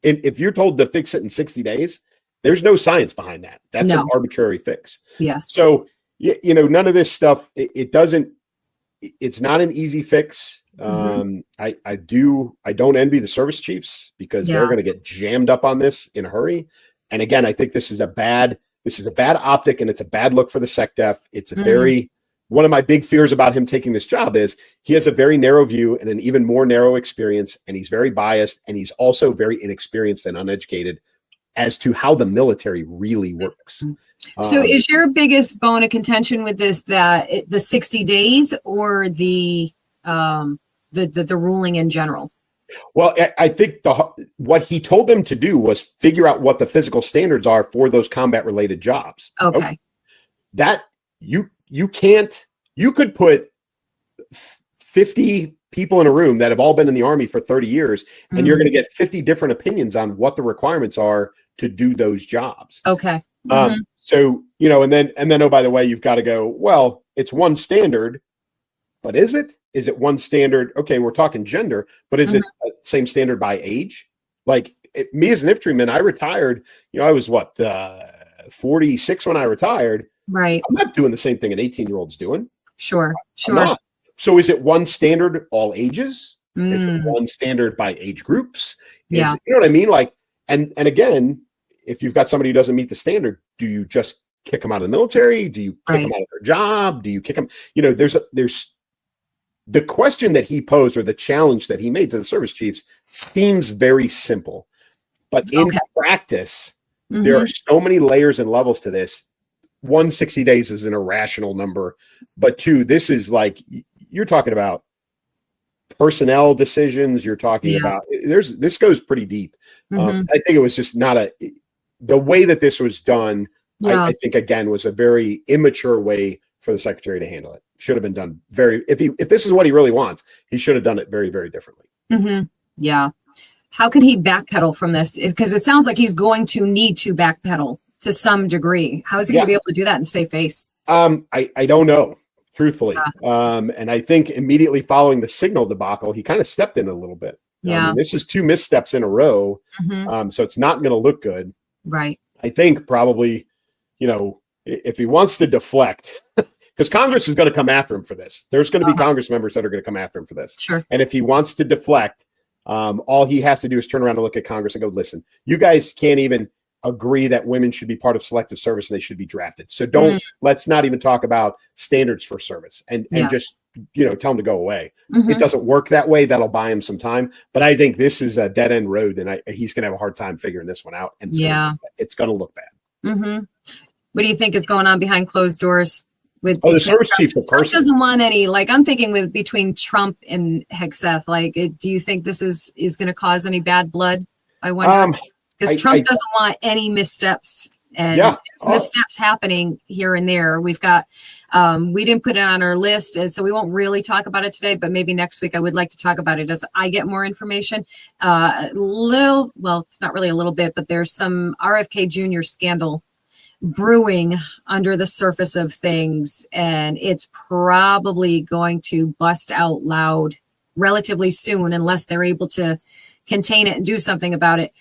If you're told to fix it in 60 days, there's no science behind that. That's an arbitrary fix. Yes. So, none of this stuff, it's not an easy fix. I don't envy the service chiefs because they're going to get jammed up on this in a hurry. And again, I think this is a bad optic and it's a bad look for the SecDef. It's a one of my big fears about him taking this job is he has a very narrow view and an even more narrow experience, and he's very biased, and he's also very inexperienced and uneducated as to how the military really works. So is your biggest bone of contention with this that the 60 days or the ruling in general? Well, I think what he told them to do was figure out what the physical standards are for those combat related jobs. Okay. That you could put 50 people in a room that have all been in the Army for 30 years, and you're going to get 50 different opinions on what the requirements are to do those jobs. Okay. So, and then, oh, by the way, you've got to go, well, it's one standard, but is it one standard? Okay. We're talking gender, but is it the same standard by age? Like me as an infantryman, I retired, I was 46 when I retired. Right. I'm not doing the same thing an 18-year-old's doing. Sure. So is it one standard all ages? Is it one standard by age groups? You know what I mean? Like, and again, if you've got somebody who doesn't meet the standard, do you just kick them out of the military? Do you kick them out of their job? Do you kick them? There's the question that he posed or the challenge that he made to the service chiefs seems very simple, but in practice, there are so many layers and levels to this. 160 days is an irrational number, but two, this is like, you're talking about personnel decisions. You're talking about, this goes pretty deep. I think it was just the way that this was done Yeah. I think, again, was a very immature way for the secretary to handle it. Should have been done if this is what he really wants, he should have done it very, very differently. Mm-hmm. Yeah. How can he backpedal from this? Because it sounds like he's going to need to backpedal to some degree. How is he going to be able to do that and save face? I don't know, truthfully. And I think immediately following the Signal debacle, he kind of stepped in a little bit. Yeah. This is 2 missteps in a row. So it's not going to look good. Right. I think probably, if he wants to deflect, because Congress is going to come after him for this. There's going to be Congress members that are going to come after him for this. Sure. And if he wants to deflect, all he has to do is turn around and look at Congress and go, listen, you guys can't even agree that women should be part of selective service and they should be drafted. So let's not even talk about standards for service and just, tell them to go away. It doesn't work that way. That'll buy him some time. But I think this is a dead end road, and he's going to have a hard time figuring this one out. And it's going to look bad. What do you think is going on behind closed doors? With the service chief, Trump doesn't want any, I'm thinking between Trump and Hegseth, do you think this is going to cause any bad blood? I wonder. Because Trump doesn't want any missteps, and there's missteps happening here and there. We've got, we didn't put it on our list, and so we won't really talk about it today, but maybe next week I would like to talk about it as I get more information. It's not really a little bit, but there's some RFK Jr. scandal brewing under the surface of things, and it's probably going to bust out loud relatively soon unless they're able to contain it and do something about it.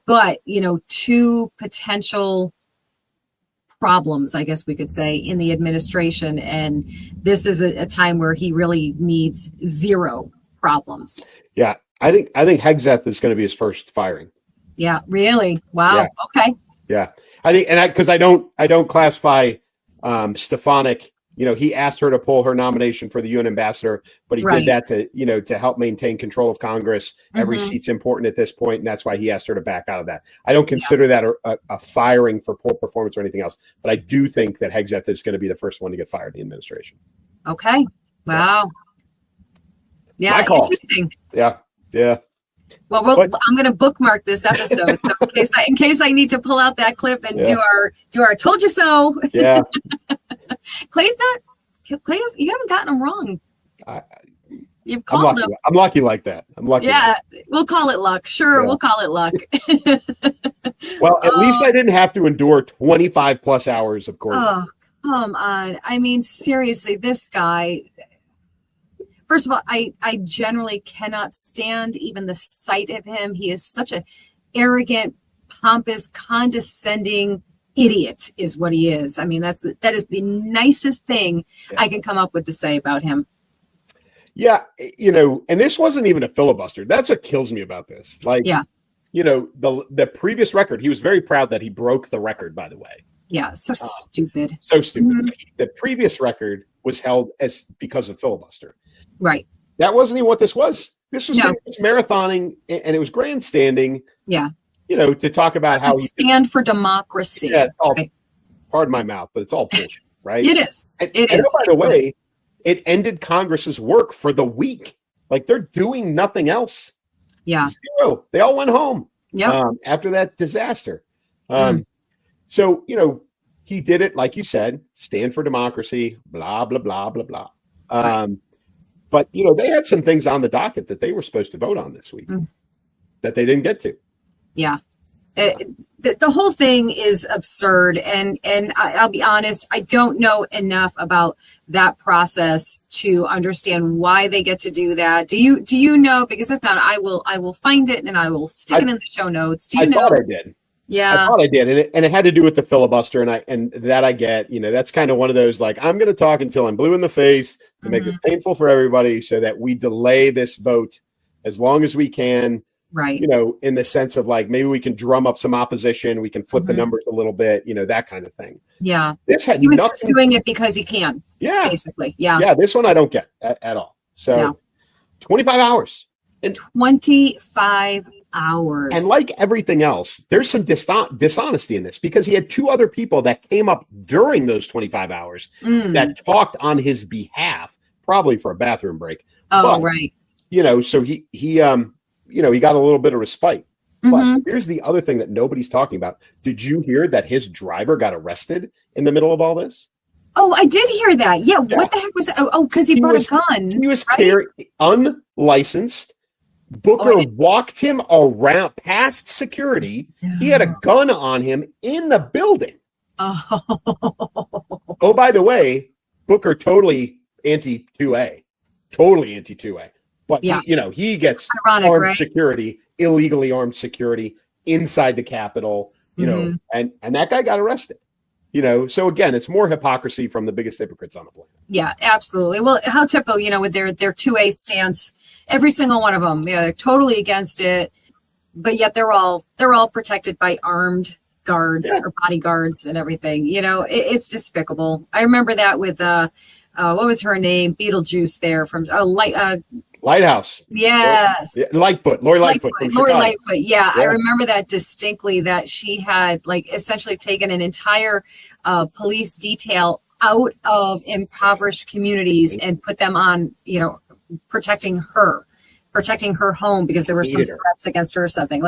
But 2 potential problems, I guess we could say, in the administration, and this is a time where he really needs 0 problems. Yeah, I think Hegseth is going to be his first firing. Yeah, really? Wow. Yeah. Okay. Yeah. I think, because I don't classify Stefanik. He asked her to pull her nomination for the UN ambassador, but he did that to help maintain control of Congress. Every seat's important at this point, and that's why he asked her to back out of that. I don't consider that a firing for poor performance or anything else, but I do think that Hegseth is going to be the first one to get fired in the administration. Okay. Wow. Yeah. Interesting. Yeah. Yeah. Well, I'm going to bookmark this episode so in case I need to pull out that clip and do our "told you so." Yeah. Clay, you haven't gotten him wrong. You've called him. I'm lucky like that. I'm lucky. Yeah, we'll call it luck. Sure, we'll call it luck. Well, at least I didn't have to endure 25 plus hours of court. Oh, come on. I mean, seriously, this guy. First of all, I generally cannot stand even the sight of him. He is such an arrogant, pompous, condescending idiot is what he is. I mean, that is the nicest thing I can come up with to say about him. Yeah. And this wasn't even a filibuster. That's what kills me about this. The previous record, he was very proud that he broke the record, by the way. Yeah. So stupid. So stupid. The previous record was held because of filibuster. Right. That wasn't even what this was. This was marathoning, and it was grandstanding. Yeah. To talk about how he stand for democracy. Yeah, it's all, pardon my mouth, but it's all bullshit, right? It is. And by the way, it ended Congress's work for the week. They're doing nothing else. Yeah. 0. They all went home. Yeah. After that disaster. So he did it, like you said, stand for democracy, blah blah blah blah blah. But they had some things on the docket that they were supposed to vote on this week that they didn't get to. Yeah. The whole thing is absurd. And I'll be honest, I don't know enough about that process to understand why they get to do that. Do you know? Because if not, I will find it and I will stick it in the show notes. Do you know? I thought I did. Yeah. I thought I did. And it had to do with the filibuster. And that I get, that's kind of one of those, I'm going to talk until I'm blue in the face to make it painful for everybody so that we delay this vote as long as we can. Right. In the sense of maybe we can drum up some opposition. We can flip the numbers a little bit, that kind of thing. Yeah. This had he was just doing it because he can. Yeah. Basically. Yeah. Yeah. This one I don't get at all. So 25 hours. And 25 hours. And like everything else, there's some dishonesty in this because he had 2 other people that came up during those 25 hours that talked on his behalf, probably for a bathroom break. Oh, but, right. So he got a little bit of respite. But here's the other thing that nobody's talking about. Did you hear that his driver got arrested in the middle of all this? Oh, I did hear that. Yeah. What the heck was that? Oh, because he brought a gun. He was right? Unlicensed. Booker walked him around past security. He had a gun on him in the building. Oh, by the way, Booker totally anti-2A. Totally anti-2A. But, he gets ironic, armed security, illegally armed security inside the Capitol, and that guy got arrested. So again, it's more hypocrisy from the biggest hypocrites on the planet. Yeah, absolutely. Well, how typical, with their 2A stance, every single one of them, they're totally against it, but yet they're all protected by armed guards or bodyguards and everything. It's despicable. I remember that with what was her name? Beetlejuice there from Lighthouse. Yes. Lightfoot. Lori Lightfoot. Lori Lightfoot. Yeah, I remember that distinctly, that she had essentially taken an entire police detail out of impoverished communities and put them on, protecting her home because there were some threats against her or something.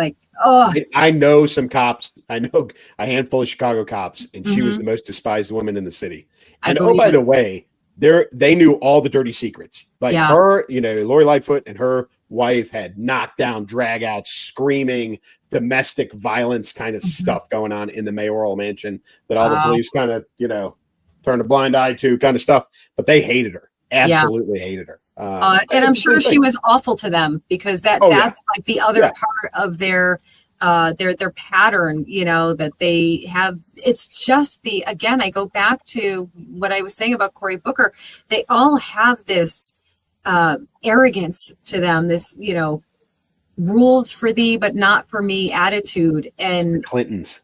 I know some cops. I know a handful of Chicago cops, and she was the most despised woman in the city. And by the way, they knew all the dirty secrets. Her, Lori Lightfoot and her wife had knockdown, drag out, screaming, domestic violence kind of stuff going on in the mayoral mansion that all the police kind of, turned a blind eye to kind of stuff. But they hated her. Absolutely hated her. And I'm sure she was awful to them because that's the other part of their pattern, that they have. It's just again, I go back to what I was saying about Cory Booker. They all have this arrogance to them, this, rules for thee, but not for me attitude. And the Clintons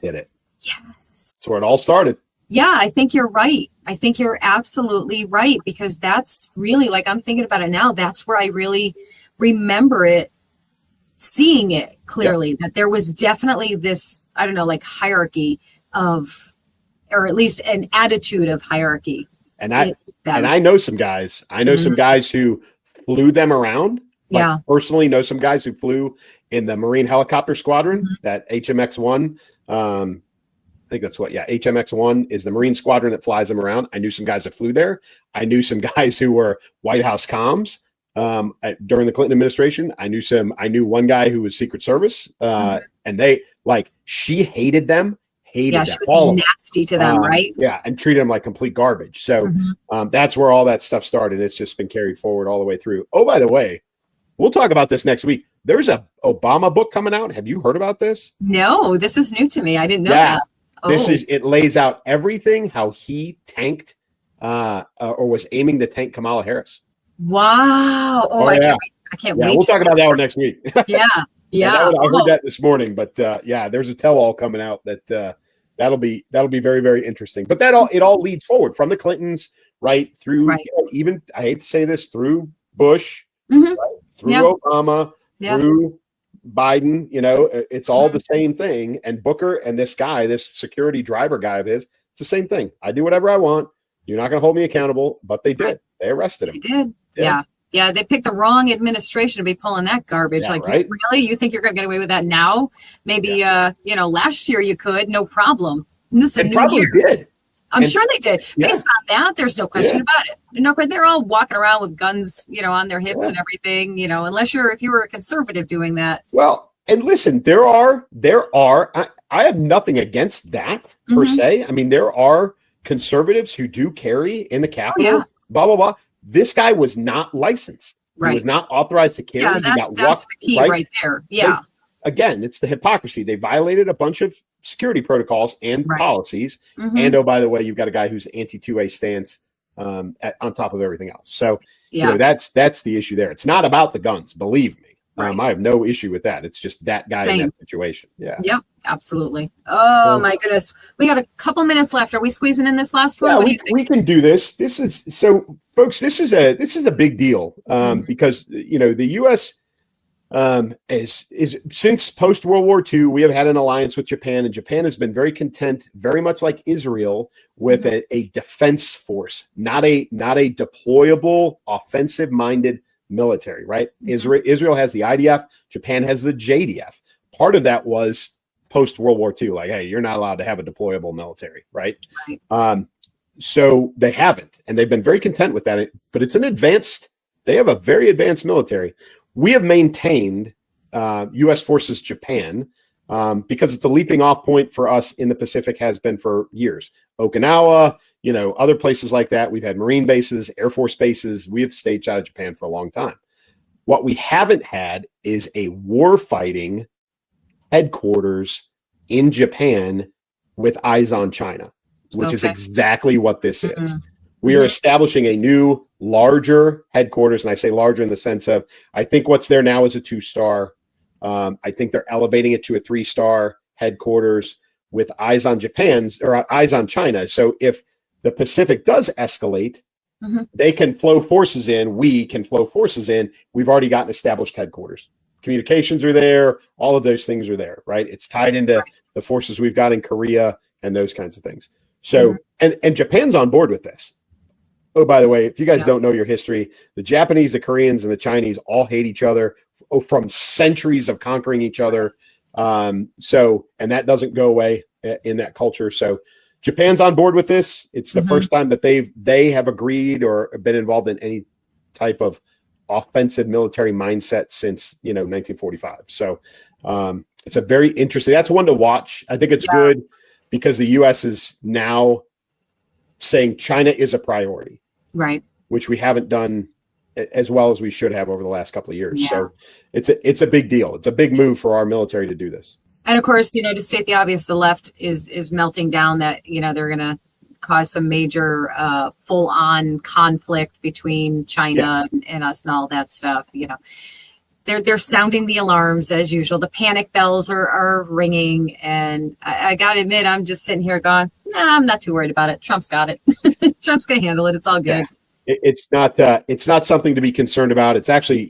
did it. Yes. That's where it all started. Yeah, I think you're right. I think you're absolutely right, because that's really, I'm thinking about it now, that's where I really remember it, seeing it clearly, that there was definitely this, I don't know, hierarchy of, or at least an attitude of hierarchy. And I know some guys. I know some guys who flew them around. Personally know some guys who flew in the Marine helicopter squadron, that HMX-1. I think that's HMX-1 is the Marine squadron that flies them around. I knew some guys that flew there. I knew some guys who were White House comms during the Clinton administration. I knew one guy who was Secret Service, and they she hated them. She was nasty to them, right? Yeah, and treated them like complete garbage. So that's where all that stuff started. It's just been carried forward all the way through. Oh, by the way, we'll talk about this next week. There's a Obama book coming out. Have you heard about this? No, this is new to me. I didn't know that. It lays out everything, how he tanked or was aiming to tank Kamala Harris. Wow. I can't wait. We'll talk about that one next week. Yeah. I heard that this morning, but there's a tell-all coming out that that'll be very, very interesting. But it all leads forward from the Clintons right through even, I hate to say this, through Bush, right, through Obama, through Biden. It's all the same thing. And Booker and this guy, this security driver guy of his, it's the same thing. I do whatever I want. You're not going to hold me accountable. But they did. They arrested him. They did. Yeah. They picked the wrong administration to be pulling that garbage. Right? Really? You think you're going to get away with that now? Maybe, last year you could, no problem. This is a new year. Did. I'm sure they did. Based on that, there's no question about it. No, they're all walking around with guns, on their hips and everything, unless if you were a conservative doing that. Well, and listen, there are, I have nothing against that per se. I mean, there are conservatives who do carry in the Capitol, blah, blah, blah. This guy was not licensed. Right. He was not authorized to carry. Yeah, that's the key right there. Yeah. Again, it's the hypocrisy. They violated a bunch of security protocols and policies. And by the way, you've got a guy who's anti-2A stance on top of everything else. So that's the issue there. It's not about the guns, believe me. I have no issue with that. It's just that guy in that situation. Yeah. Yep. Absolutely. Oh my goodness. We got a couple minutes left. Are we squeezing in this last one? Yeah, we can do this. This is so, folks. This is a big deal because the U.S. Is since post World War II, we have had an alliance with Japan, and Japan has been very content, very much like Israel, with a defense force, not a deployable, offensive-minded military, right? Israel has the IDF, Japan has the JDF. Part of that was post World War II, like, hey, you're not allowed to have a deployable military, right? So they haven't, and they've been very content with that. But it's they have a very advanced military. We have maintained U.S. forces Japan because it's a leaping off point for us in the Pacific, has been for years. Okinawa, other places like that. We've had Marine bases, Air Force bases. We have staged out of Japan for a long time. What we haven't had is a war-fighting headquarters in Japan with eyes on China, which is exactly what this is. We are establishing a new, larger headquarters, and I say larger in the sense of, I think what's there now is a 2-star. I think they're elevating it to a 3-star headquarters with eyes on eyes on China. So if the Pacific does escalate, they can flow forces in. We can flow forces in. We've already got an established headquarters. Communications are there. All of those things are there, right? It's tied into the forces we've got in Korea and those kinds of things. So, and Japan's on board with this. Oh, by the way, if you guys don't know your history, the Japanese, the Koreans, and the Chinese all hate each other from centuries of conquering each other. And that doesn't go away in that culture. So Japan's on board with this. It's the first time that they have agreed or been involved in any type of offensive military mindset since 1945. So it's a very interesting. That's one to watch. I think it's good because the U.S. is now saying China is a priority, right? Which we haven't done as well as we should have over the last couple of years. So it's a big deal. It's a big move for our military to do this. And of course, to state the obvious, the left is melting down that, they're going to cause some major full-on conflict between China and us and all that stuff. They're sounding the alarms as usual. The panic bells are ringing. And I got to admit, I'm just sitting here going, nah, I'm not too worried about it. Trump's got it. Trump's going to handle it. It's all good. Yeah. It's not something to be concerned about. It's actually,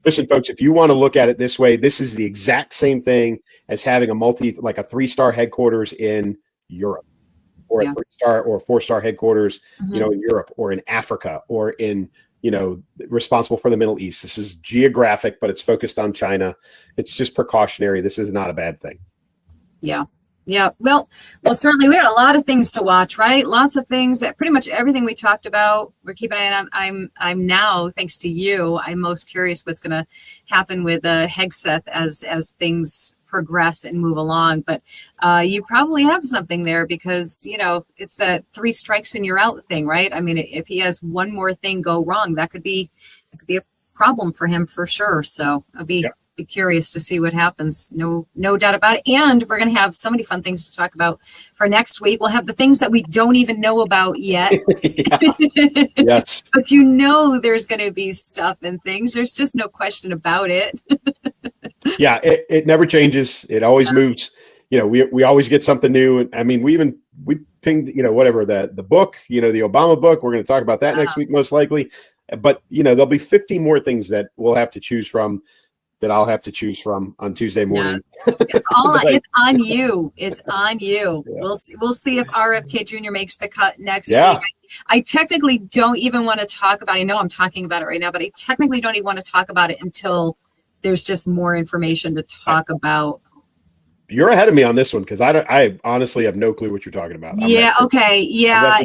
listen, folks, if you want to look at it this way, this is the exact same thing as having a 3-star headquarters in Europe, or a 3-star or 4-star headquarters, in Europe or in Africa or in, responsible for the Middle East. This is geographic, but it's focused on China. It's just precautionary. This is not a bad thing. Yeah. Yeah. Well, certainly we had a lot of things to watch, right? Lots of things. Pretty much everything we talked about, we're keeping an eye on. I'm now, thanks to you, I'm most curious what's going to happen with Hegseth as things progress and move along. But you probably have something there because, it's that 3 strikes and you're out thing, right? I mean, if he has one more thing go wrong, that could be a problem for him for sure. So I'll be curious to see what happens. No doubt about it. And we're going to have so many fun things to talk about for next week. We'll have the things that we don't even know about yet. Yes. But there's going to be stuff and things. There's just no question about it. Yeah, it never changes. It always moves. We always get something new. I mean, we pinged, whatever, the book, the Obama book. We're going to talk about that next week, most likely. But, there'll be 50 more things that we'll have to choose from, that I'll have to choose from on Tuesday morning. Yeah. It's on you. It's on you. Yeah. We'll see if RFK Jr. makes the cut next week. I technically don't even want to talk about it. I know I'm talking about it right now, but I technically don't even want to talk about it until there's just more information to talk about. You're ahead of me on this one because I honestly have no clue what you're talking about. Okay. Yeah.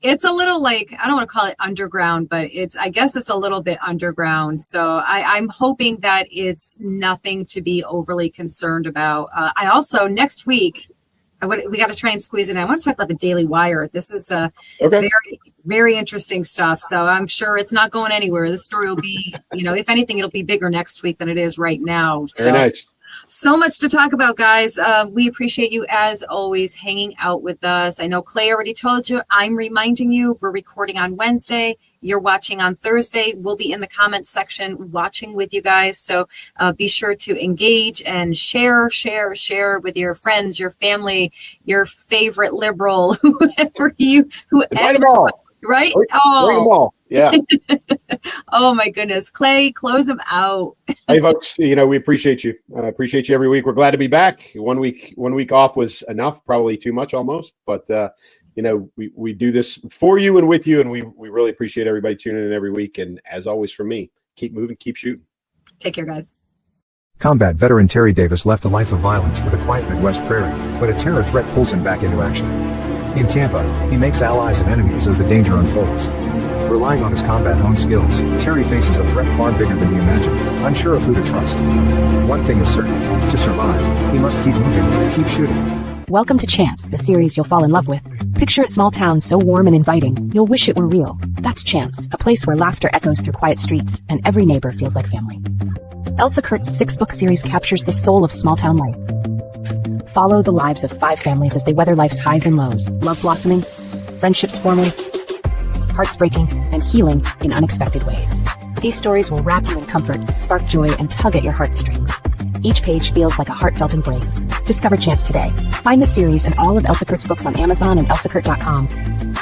It's a little I don't want to call it underground, but I guess it's a little bit underground. So I'm hoping that it's nothing to be overly concerned about. I also, next week, we got to try and squeeze it in. I want to talk about the Daily Wire. This is very, very interesting stuff. So I'm sure it's not going anywhere. This story will be, if anything, it'll be bigger next week than it is right now. So. Very nice. So much to talk about, guys. We appreciate you, as always, hanging out with us. I know Clay already told you. I'm reminding you, we're recording on Wednesday. You're watching on Thursday. We'll be in the comments section watching with you guys. So be sure to engage and share with your friends, your family, your favorite liberal, whoever. Invite them all. Right? Bring them all. Yeah. Oh my goodness. Clay, close them out. Hey folks, we appreciate you. I appreciate you every week. We're glad to be back. 1 week off was enough, probably too much almost, but we do this for you and with you, and we really appreciate everybody tuning in every week. And as always, for me, keep moving, keep shooting. Take care, guys. Combat veteran Terry Davis left a life of violence for the quiet Midwest prairie, but a terror threat pulls him back into action. In Tampa, he makes allies and enemies as the danger unfolds. Relying on his combat-honed skills, Terry faces a threat far bigger than he imagined, unsure of who to trust. One thing is certain: to survive, he must keep moving, keep shooting. Welcome to Chance, the series you'll fall in love with. Picture a small town so warm and inviting, you'll wish it were real. That's Chance, a place where laughter echoes through quiet streets, and every neighbor feels like family. Elsa Kurt's 6-book series captures the soul of small-town life. Follow the lives of 5 families as they weather life's highs and lows, love blossoming, friendships forming, hearts breaking, and healing in unexpected ways. These stories will wrap you in comfort, spark joy, and tug at your heartstrings. Each page feels like a heartfelt embrace. Discover Chance today. Find the series and all of Elsa Kurt's books on Amazon and elsakurt.com.